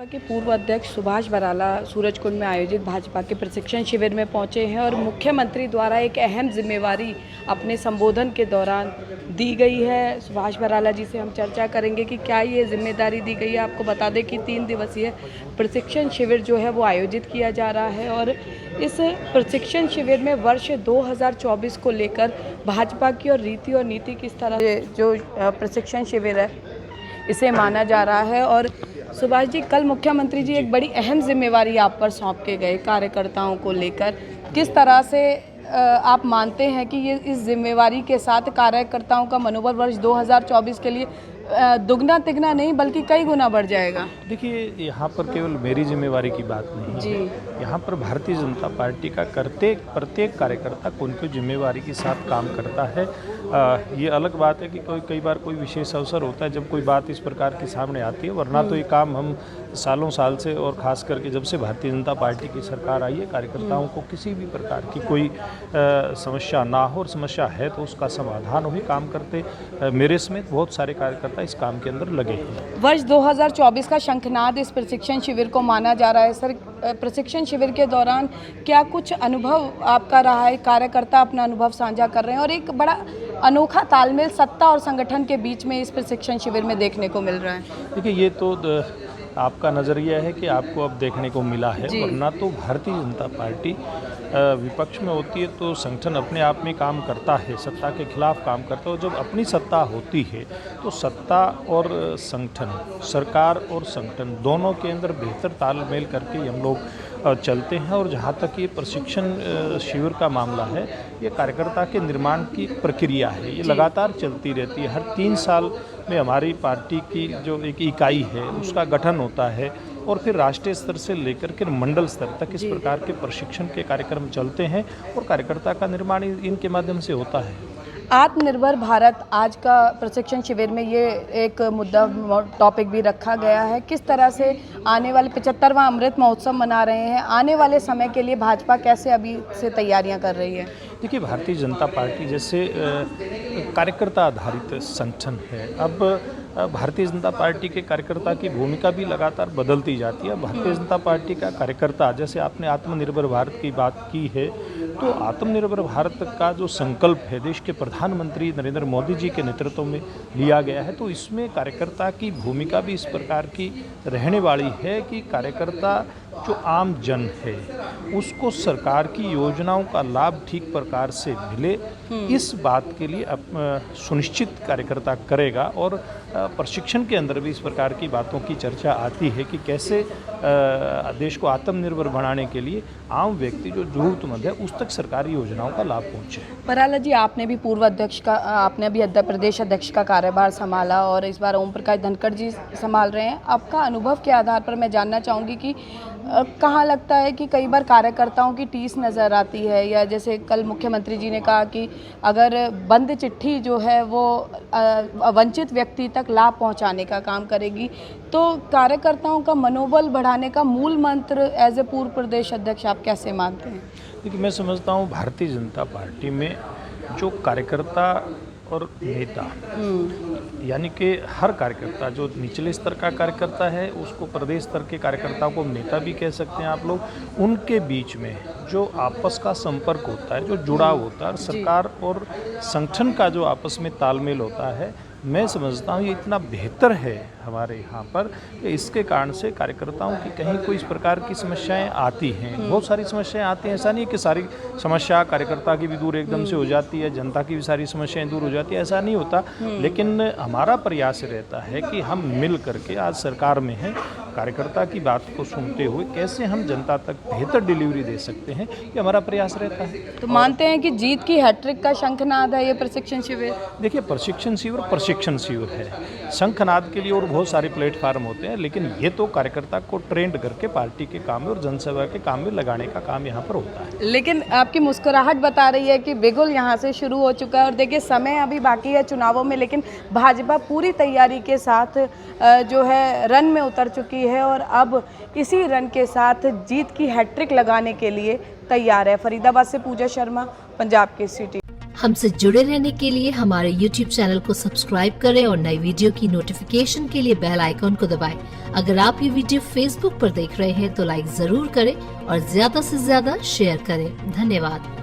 भाजपा के पूर्व अध्यक्ष सुभाष बराला सूरजकुंड में आयोजित भाजपा के प्रशिक्षण शिविर में पहुंचे हैं और मुख्यमंत्री द्वारा एक अहम जिम्मेवारी अपने संबोधन के दौरान दी गई है। सुभाष बराला जी से हम चर्चा करेंगे कि क्या ये जिम्मेदारी दी गई है। आपको बता दें कि 3 दिवसीय प्रशिक्षण शिविर जो है वो आयोजित किया जा रहा है और इस प्रशिक्षण शिविर में वर्ष 2024 को लेकर भाजपा की और रीति और नीति किस तरह से जो प्रशिक्षण शिविर है इसे माना जा रहा है। और सुभाष जी, कल मुख्यमंत्री जी एक बड़ी अहम जिम्मेवारी आप पर सौंप के गए कार्यकर्ताओं को लेकर, किस तरह से आप मानते हैं कि ये इस जिम्मेवारी के साथ कार्यकर्ताओं का मनोबल वर्ष 2024 के लिए दुगना तिगना नहीं बल्कि कई गुना बढ़ जाएगा? देखिए, यहाँ पर केवल मेरी जिम्मेवारी की बात नहीं जी। है। यहाँ पर भारतीय जनता पार्टी का प्रत्येक कार्यकर्ता कोई जिम्मेवारी के साथ काम करता है। ये अलग बात है कि कई बार कोई विशेष अवसर होता है जब कोई बात इस प्रकार की सामने आती है, वरना तो ये काम हम सालों साल से और ख़ास करके जब से भारतीय जनता पार्टी की सरकार आई है, कार्यकर्ताओं को किसी भी प्रकार की कोई समस्या ना हो और समस्या है तो उसका समाधान वही काम करते। मेरे समेत बहुत सारे कार्यकर्ता इस काम के अंदर लगे हैं। वर्ष 2024 का शंखनाद इस प्रशिक्षण शिविर को माना जा रहा है। सर, प्रशिक्षण शिविर के दौरान क्या कुछ अनुभव आपका रहा है? कार्यकर्ता अपना अनुभव साझा कर रहे हैं और एक बड़ा अनोखा तालमेल सत्ता और संगठन के बीच में इस प्रशिक्षण शिविर में देखने को मिल रहा है। देखिए, ये तो आपका नज़रिया है कि आपको अब देखने को मिला है, वरना तो भारतीय जनता पार्टी विपक्ष में होती है तो संगठन अपने आप में काम करता है, सत्ता के खिलाफ काम करता है। और जब अपनी सत्ता होती है तो सत्ता और संगठन, सरकार और संगठन दोनों के अंदर बेहतर तालमेल करके हम लोग चलते हैं। और जहाँ तक ये प्रशिक्षण शिविर का मामला है, ये कार्यकर्ता के निर्माण की प्रक्रिया है, ये लगातार चलती रहती है। हर 3 साल में हमारी पार्टी की जो एक इकाई है उसका गठन होता है और फिर राष्ट्रीय स्तर से लेकर के मंडल स्तर तक इस प्रकार के प्रशिक्षण के कार्यक्रम चलते हैं और कार्यकर्ता का निर्माण इनके माध्यम से होता है। आत्मनिर्भर भारत आज का प्रशिक्षण शिविर में ये एक मुद्दा टॉपिक भी रखा गया है। किस तरह से आने वाले 75वां अमृत महोत्सव मना रहे हैं, आने वाले समय के लिए भाजपा कैसे अभी से तैयारियां कर रही है? देखिए, भारतीय जनता पार्टी जैसे कार्यकर्ता आधारित संगठन है, अब भारतीय जनता पार्टी के कार्यकर्ता की भूमिका भी लगातार बदलती जाती है। भारतीय जनता पार्टी का कार्यकर्ता, जैसे आपने आत्मनिर्भर भारत की बात की है, तो आत्मनिर्भर भारत का जो संकल्प है देश के प्रधानमंत्री नरेंद्र मोदी जी के नेतृत्व में लिया गया है, तो इसमें कार्यकर्ता की भूमिका भी इस प्रकार की रहने वाली है कि कार्यकर्ता जो आम जन है उसको सरकार की योजनाओं का लाभ ठीक प्रकार से मिले, इस बात के लिए सुनिश्चित कार्यकर्ता करेगा। और प्रशिक्षण के अंदर भी इस प्रकार की बातों की चर्चा आती है कि कैसे देश को आत्मनिर्भर बनाने के लिए आम व्यक्ति जो जरूरतमंद है उस तक सरकारी योजनाओं का लाभ पहुंचे। बराला जी, आपने भी पूर्व अध्यक्ष का, आपने भी प्रदेश अध्यक्ष का कार्यभार संभाला और इस बार ओम प्रकाश धनखड़ जी संभाल रहे हैं। आपका अनुभव के आधार पर मैं जानना चाहूँगी कि कहाँ लगता है कि कई बार कार्यकर्ताओं की टीस नज़र आती है, या जैसे कल मुख्यमंत्री जी ने कहा कि अगर बंद चिट्ठी जो है वो वंचित व्यक्ति तक लाभ पहुंचाने का काम करेगी, तो कार्यकर्ताओं का मनोबल बढ़ाने का मूल मंत्र एज ए पूर्व प्रदेश अध्यक्ष आप कैसे मानते हैं? देखिए, मैं समझता हूँ भारतीय जनता पार्टी में जो कार्यकर्ता और नेता, यानी कि हर कार्यकर्ता, जो निचले स्तर का कार्यकर्ता है उसको प्रदेश स्तर के कार्यकर्ताओं को नेता भी कह सकते हैं आप लोग, उनके बीच में जो आपस का संपर्क होता है, जो जुड़ाव होता है, सरकार और संगठन का जो आपस में तालमेल होता है, मैं समझता हूँ ये इतना बेहतर है हमारे यहाँ पर कि इसके कारण से कार्यकर्ताओं की कहीं कोई इस प्रकार की समस्याएं आती हैं। बहुत सारी समस्याएं आती हैं, ऐसा नहीं है कि सारी समस्या कार्यकर्ता की भी दूर एकदम से हो जाती है, जनता की भी सारी समस्याएं दूर हो जाती है, ऐसा नहीं होता। लेकिन हमारा प्रयास रहता है कि हम मिल करके, आज सरकार में हैं, कार्यकर्ता की बात को सुनते हुए कैसे हम जनता तक बेहतर डिलीवरी दे सकते हैं, ये हमारा प्रयास रहता है। तो मानते हैं कि जीत की हैट्रिक का शंखनाद है ये प्रशिक्षण शिविर? देखिए, प्रशिक्षण शिविर है, शंखनाद के लिए और बहुत सारे प्लेटफार्म होते हैं, लेकिन ये तो कार्यकर्ता को ट्रेंड करके पार्टी के काम में और जनसेवा के काम में लगाने का काम यहाँ पर होता है। लेकिन आपकी मुस्कुराहट बता रही है कि बिगुल यहाँ से शुरू हो चुका है और देखिए समय अभी बाकी है चुनावों में, लेकिन भाजपा पूरी तैयारी के साथ जो है रन में उतर चुकी है और अब इसी रन के साथ जीत की हैट्रिक लगाने के लिए तैयार है। फरीदाबाद से पूजा शर्मा, पंजाब केसरी। हमसे जुड़े रहने के लिए हमारे YouTube चैनल को सब्सक्राइब करें और नई वीडियो की नोटिफिकेशन के लिए बेल आइकॉन को दबाएं। अगर आप ये वीडियो Facebook पर देख रहे हैं तो लाइक जरूर करें और ज्यादा से ज्यादा शेयर करें। धन्यवाद।